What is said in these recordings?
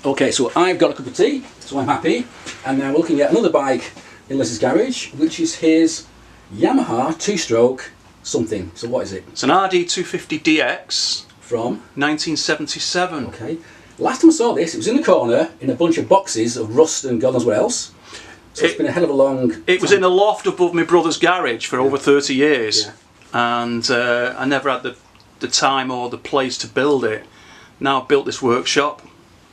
Okay, so I've got a cup of tea, so I'm happy. And now we're looking at another bike in Les's garage, which is his Yamaha two-stroke something. So what is it? It's an RD250DX. From? 1977. Okay. Last time I saw this, it was in the corner in a bunch of boxes of rust and God knows what else. So it's been a hell of a long time. It was in a loft above my brother's garage for over 30 years. And I never had the time or the place to build it. Now I've built this workshop,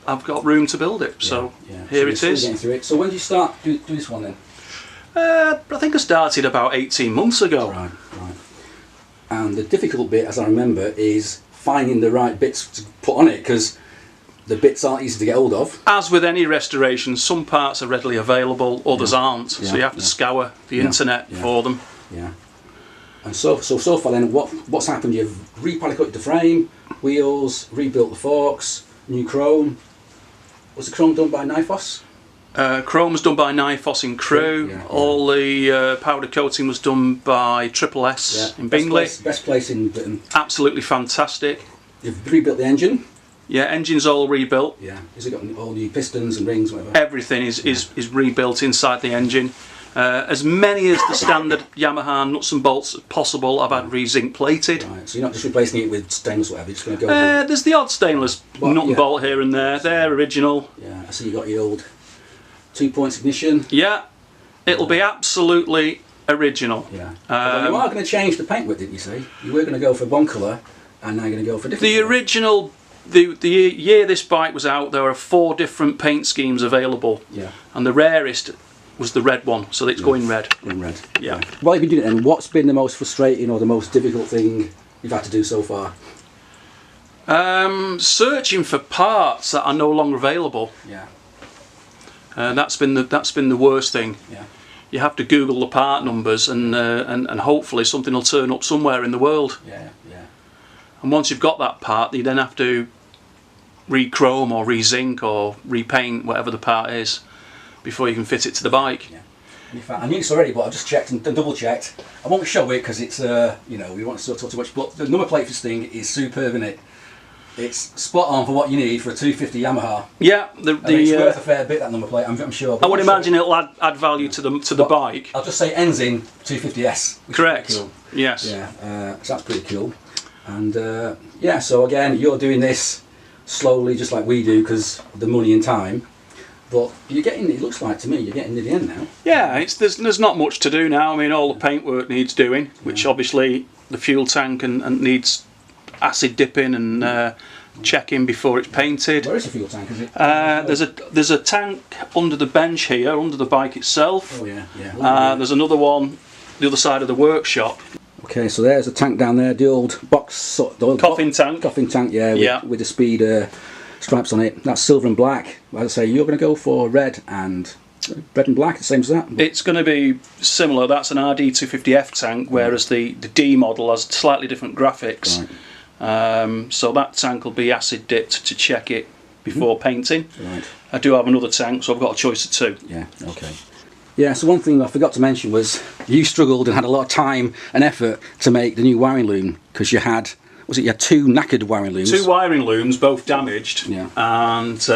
I've got room to build it, so here it is. Getting through it. So when did you start do this one then? I think I started about 18 months ago. Right. And the difficult bit, as I remember, is finding the right bits to put on it, because the bits aren't easy to get hold of. As with any restoration, some parts are readily available, others aren't, so you have to scour the internet for them. Yeah. And so far then, what's happened? You've repolycoated the frame, wheels, rebuilt the forks, new chrome. Was the chrome done by Nifos? Chrome was done by Nifos in Crewe. All the powder coating was done by Triple S in Bingley. Best place in Britain. Absolutely fantastic. You've rebuilt the engine? Yeah, engine's all rebuilt. Yeah. Has it got all new pistons and rings, whatever? Everything is rebuilt inside the engine. As many as the standard Yamaha nuts and bolts as possible I've had re-zinc plated. Right, so you're not just replacing it with stainless whatever, you're just going to go there's the odd stainless nut and bolt here and there. They're original. Yeah, I see you got your old 2-point ignition. Yeah, it'll be absolutely original. Yeah. Well, you are going to change the paintwork, didn't you say? You were going to go for one colour and now you're going to go for a different colour. Original, the year this bike was out, there were 4 different paint schemes available. Yeah. And the rarest was the red one, so it's going red. In red. Yeah. While you've been doing it, and what's been the most frustrating or the most difficult thing you've had to do so far? Searching for parts that are no longer available. Yeah. That's been the worst thing. Yeah. You have to Google the part numbers and hopefully something will turn up somewhere in the world. Yeah. And once you've got that part, you then have to re-chrome or re-zinc or repaint whatever the part is before you can fit it to the bike. Yeah. In fact, I knew this already, but I've just checked and double checked. I won't show it because it's you know, we won't talk too much. But the number plate for this thing is superb, isn't it? It's spot on for what you need for a 250 Yamaha. Yeah, it's worth a fair bit, that number plate. I'm sure. I would imagine it'll add value to the bike. I'll just say it ends in 250S. Correct. Cool. Yes. Yeah. So that's pretty cool. And yeah, so again, you're doing this slowly, just like we do, because the money and time. But you're getting, it looks like to me, you're getting to the end now. Yeah, there's not much to do now. I mean, all the paintwork needs doing, which obviously the fuel tank and needs acid dipping and checking before it's painted. Where is the fuel tank? Is it? There's a tank under the bench here, under the bike itself. Oh yeah. There's another one the other side of the workshop. Okay, so there's a tank down there, the old box, the old coffin tank. Coffin tank, with the speed stripes on it. That's silver and black. As I say, you're going to go for red and black, the same as that? It's going to be similar. That's an RD250F tank, whereas the D model has slightly different graphics. Right. So that tank will be acid dipped to check it before painting. Right. I do have another tank, so I've got a choice of 2. Yeah, okay. Yeah, so one thing I forgot to mention was you struggled and had a lot of time and effort to make the new wiring loom, because you had 2 knackered wiring looms? 2 wiring looms, both damaged, and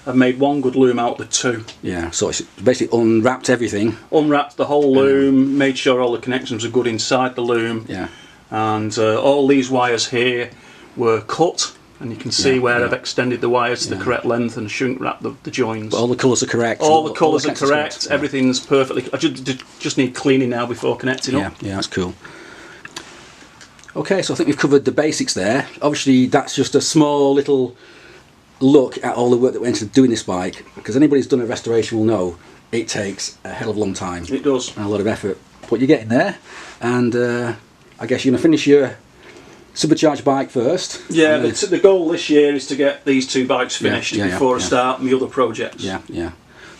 I've made 1 good loom out of the 2. Yeah, so it's basically unwrapped everything. Unwrapped the whole loom, made sure all the connections are good inside the loom. Yeah. And all these wires here were cut, and you can see where I've extended the wires to the correct length and shrink wrapped the joins. But all the colours are correct. All the colours are correct. Everything's perfectly. I just need cleaning now before connecting up. Yeah, that's cool. Okay, so I think we've covered the basics there. Obviously, that's just a small little look at all the work that went into doing this bike, because anybody who's done a restoration will know it takes a hell of a long time. It does. And a lot of effort. But you're getting there, and I guess you're going to finish your supercharged bike first. Yeah, the goal this year is to get these 2 bikes finished before I start my other projects. Yeah.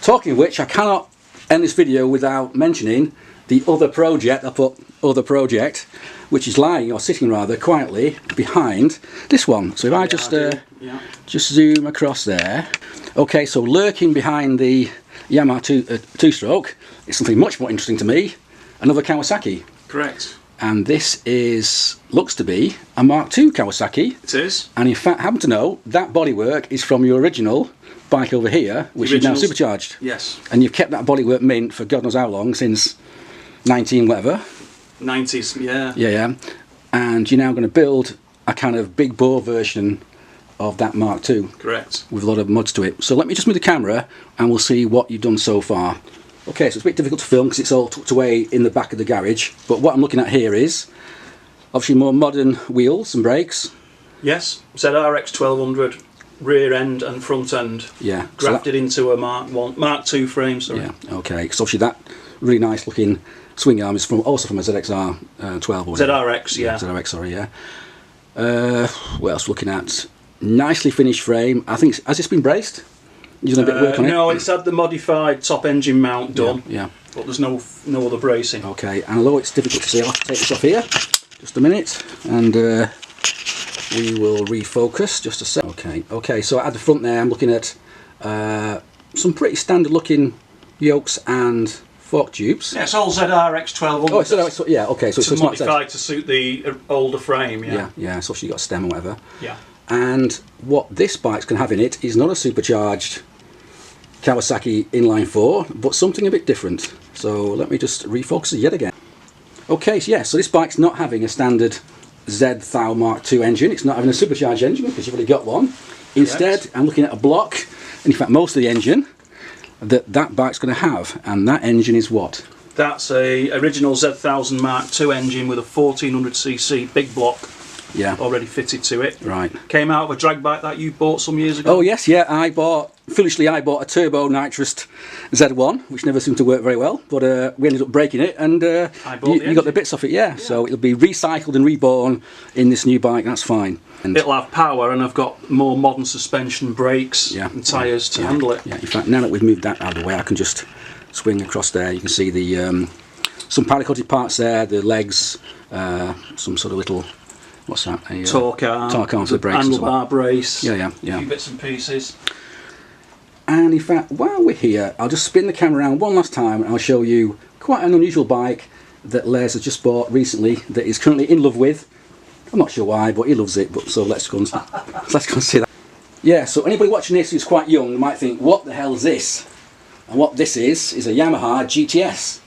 Talking of which, I cannot end this video without mentioning the other project. I put other project, which is lying, or sitting rather, quietly behind this one. So if I just zoom across there. Okay, so lurking behind the Yamaha two-stroke is something much more interesting to me. Another Kawasaki. Correct. and this looks to be a Mark II Kawasaki. It is. And in fact, happen to know that bodywork is from your original bike over here, which is now supercharged. Yes. And you've kept that bodywork mint for God knows how long, since 19 whatever. 90s, yeah. Yeah. And you're now going to build a kind of big bore version of that Mark II. Correct. With a lot of mods to it. So let me just move the camera and we'll see what you've done so far. Okay, so it's a bit difficult to film because it's all tucked away in the back of the garage, but what I'm looking at here is obviously more modern wheels and brakes. Yes, ZRX 1200 rear end and front end. Yeah. Grafted into a Mark II frame, sorry. Yeah, okay, because obviously that really nice looking swing arm is also from a ZXR 12 or whatever. ZRX, yeah. ZRX, sorry, yeah. What else looking at? Nicely finished frame. I think, has this been braced? You've done a bit of work on it? No, it's had the modified top engine mount done. Yeah. But there's no other bracing. Okay, and although it's difficult to see, I'll have to take this off here. Just a minute, and we will refocus just a sec. Okay, so at the front there I'm looking at some pretty standard looking yokes and fork tubes. Yeah, it's all ZRX 1200. Oh, yeah, okay, so it's modified to suit the older frame, yeah. Yeah, so obviously you've got a stem or whatever. Yeah. And what this bike's going to have in it is not a supercharged Kawasaki inline 4, but something a bit different. So let me just refocus it yet again. Okay, so yeah, so this bike's not having a standard Z1000 Mark II engine. It's not having a supercharged engine because you've already got one. Instead, Correct. I'm looking at a block, and in fact most of the engine that bike's going to have, and that engine is what? That's a original Z1000 Mark II engine with a 1400cc big block. Yeah. Already fitted to it. Right. Came out of a drag bike that you bought some years ago. Oh yes, yeah. Foolishly I bought a turbo nitrous Z1, which never seemed to work very well, but we ended up breaking it, and you got the bits off it, yeah. So it'll be recycled and reborn in this new bike. That's fine. And it'll have power, and I've got more modern suspension, brakes, and tyres to handle it. Yeah. In fact, now that we've moved that out of the way, I can just swing across there. You can see the some powder-coated parts there, the legs, some sort of little. What's that? A torque arm for the brakes. Handlebar brace. Yeah. A few bits and pieces. And in fact, while we're here, I'll just spin the camera around one last time and I'll show you quite an unusual bike that Les has just bought recently that he's currently in love with. I'm not sure why, but he loves it. But so let's go and see that. Yeah. So anybody watching this who's quite young might think, what the hell is this? And what this is a Yamaha GTS,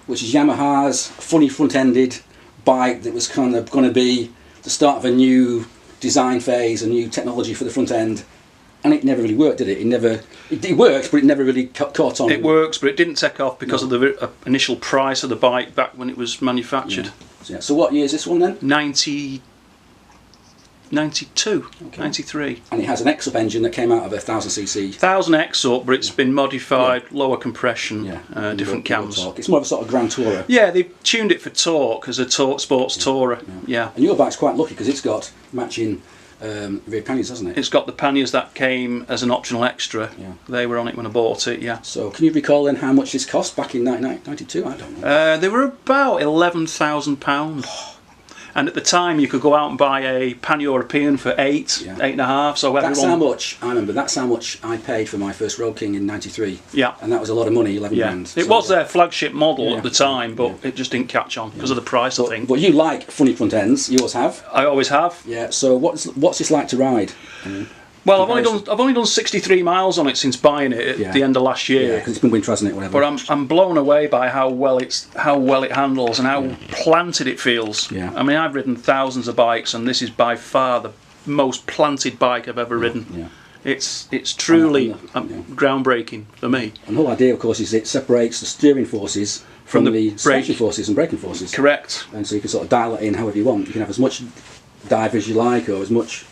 which is Yamaha's funny front-ended bike that was kind of going to be the start of a new design phase, a new technology for the front end, and it never really worked, did it? It worked, but it never really caught on. It works, but it didn't take off because of the initial price of the bike back when it was manufactured. Yeah. So what year is this one then? 92, okay. 93. And it has an X-up engine that came out of a 1000cc. 1000 X-up, but it's been modified, lower compression, different cams. It's more of a sort of Grand Tourer. Yeah, they've tuned it for torque as a sports tourer. Yeah. And your bike's quite lucky because it's got matching rear panniers, hasn't it? It's got the panniers that came as an optional extra. Yeah. They were on it when I bought it, yeah. So can you recall then how much this cost back in 1992? I don't know. They were about £11,000. And at the time, you could go out and buy a Pan-European for £8.5. So that's how much I remember. That's how much I paid for my first Road King in '93. Yeah, and that was a lot of money, 11 grand. It was their flagship model at the time, but it just didn't catch on because of the price. I think. But you like funny front ends. You always have. I always have. Yeah. So what's this like to ride? Well, I've only done 63 miles on it since buying it at the end of last year. Yeah, because it's been winter, hasn't it? Whatever. But I'm blown away by how well it handles and how planted it feels. Yeah. I mean, I've ridden thousands of bikes, and this is by far the most planted bike I've ever ridden. Yeah. It's truly groundbreaking for me. And the whole idea, of course, is it separates the steering forces from the suspension forces and braking forces. Correct. And so you can sort of dial it in however you want. You can have as much dive as you like, or as much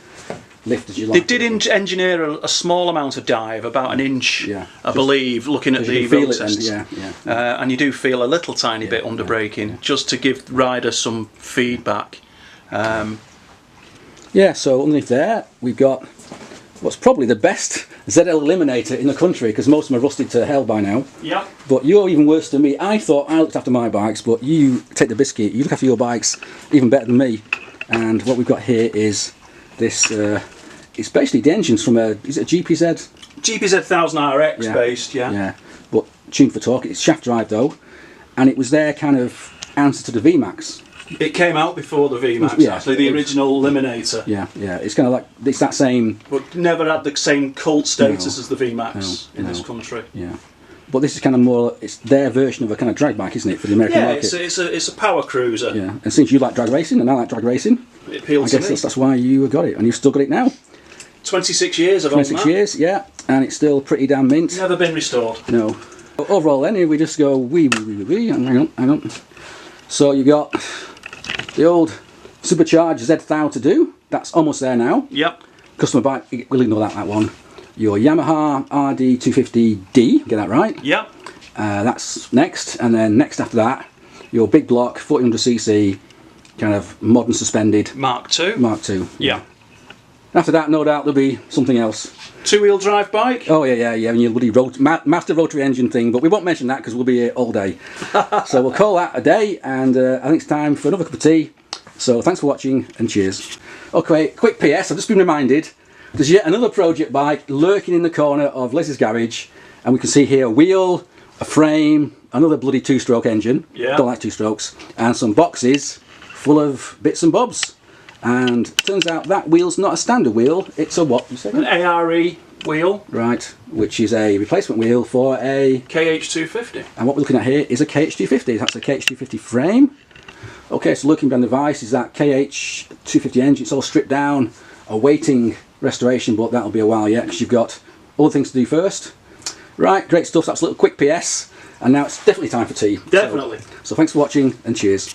lift as you like. They did engineer a small amount of dive, about an inch, I believe, looking at the road tests. And you do feel a little tiny bit under braking, just to give riders some feedback. Yeah, so underneath there we've got what's probably the best ZL Eliminator in the country, because most of them are rusted to hell by now. Yeah. But you're even worse than me. I thought I looked after my bikes, but you take the biscuit. You look after your bikes even better than me. And what we've got here is this, it's basically the engines from is it a GPZ? GPZ 1000 RX based, Yeah, but tuned for torque. It's shaft drive though, and it was their kind of answer to the VMAX. It came out before the VMAX, Yeah. actually, the original Eliminator. Yeah, yeah. It's kind of like, it's that same... But never had the same cult status as the VMAX in this country. Yeah. But this is kind of more, it's their version of a kind of drag bike, isn't it, for the American market? Yeah, it's a power cruiser. Yeah, and since you like drag racing and I like drag racing, It appealed to me. I guess that's why you got it, and you've still got it now. 26 years I've owned 26 that. years, yeah, and it's still pretty damn mint. Never been restored. No. Overall then, we just go wee, hang on. So you got the old supercharged Z1000 to do, that's almost there now. Yep. Customer bike, we'll ignore that one. Your Yamaha RD250D, get that right? Yep. That's next, and then next after that, your big block 1400cc kind of modern suspended Mark II. Mark II. Yeah. After that, no doubt there'll be something else. Two-wheel drive bike. Oh yeah, and your bloody master rotary engine thing, but we won't mention that because we'll be here all day. So we'll call that a day, and I think it's time for another cup of tea. So thanks for watching, and cheers. Okay, quick PS, I've just been reminded, there's yet another project bike lurking in the corner of Les's garage, and we can see here a wheel, a frame, another bloody two-stroke engine, don't like two strokes, and some boxes full of bits and bobs. And it turns out that wheel's not a standard wheel, it's a what? You say? An ARE wheel. Right, which is a replacement wheel for a... KH250. And what we're looking at here is a KH250, that's a KH250 frame. Okay, so looking behind the device is that KH250 engine, it's all stripped down, awaiting restoration, but that'll be a while yet because you've got other things to do first. Right, great stuff, that's a little quick PS, and now it's definitely time for tea. Definitely. So thanks for watching, and cheers.